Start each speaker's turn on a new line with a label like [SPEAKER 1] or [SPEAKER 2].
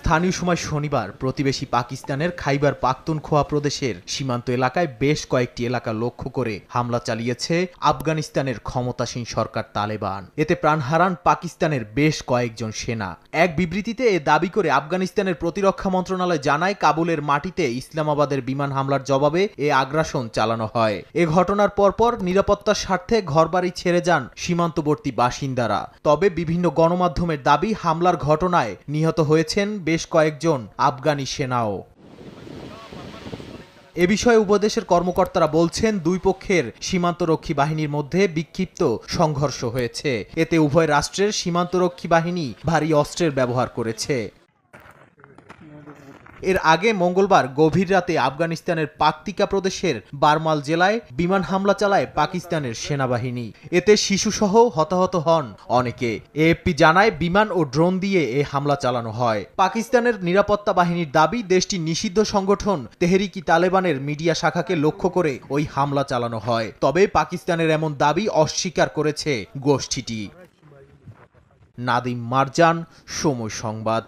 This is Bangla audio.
[SPEAKER 1] স্থানীয় সময় শনিবার প্রতিবেশী পাকিস্তানের খাইবার পাখতুনখোয়া প্রদেশের সীমান্ত এলাকায় বেশ কয়েকটি এলাকা লক্ষ্য করে হামলা চালিয়েছে আফগানিস্তানের ক্ষমতাসীন সরকার তালেবান। এতে প্রাণ হারান পাকিস্তানের বেশ কয়েকজন সেনা। এক বিবৃতিতে এ দাবি করে আফগানিস্তানের প্রতিরক্ষা মন্ত্রণালয় জানায়, কাবুলের মাটিতে ইসলামাবাদের বিমান হামলার জবাবে এ আগ্রাসন চালানো হয়। এ ঘটনার পরপর নিরাপত্তার স্বার্থে ঘরবাড়ি ছেড়ে যান সীমান্তবর্তী বাসিন্দারা। তবে বিভিন্ন গণমাধ্যমের দাবি, হামলার ঘটনায় নিহত হয়েছেন বেশ কয়েকজন আফগানি সেনাও। এ বিষয়ে উপদেশের কর্মকর্তারা বলছেন, দুই পক্ষের সীমান্তরক্ষী বাহিনীর মধ্যে বিক্ষিপ্ত সংঘর্ষ হয়েছে। এতে উভয় রাষ্ট্রের সীমান্তরক্ষী বাহিনী ভারী অস্ত্রের ব্যবহার করেছে। এর আগে মঙ্গলবার গভীর রাতে আফগানিস্তানের পাকতিকা প্রদেশের বারমাল জেলায় বিমান হামলা চালায় পাকিস্তানের সেনাবাহিনী। এতে শিশুসহ হতাহত হন অনেকে। এএফপি জানায়, বিমান ও ড্রোন দিয়ে এ হামলা চালানো হয়। পাকিস্তানের নিরাপত্তা বাহিনীর দাবি, দেশটির নিষিদ্ধ সংগঠন তেহরিকি তালেবানের মিডিয়া শাখাকে লক্ষ্য করে ওই হামলা চালানো হয়। তবে পাকিস্তানের এমন দাবি অস্বীকার করেছে গোষ্ঠীটি। নাদিম মারজান, সময় সংবাদ।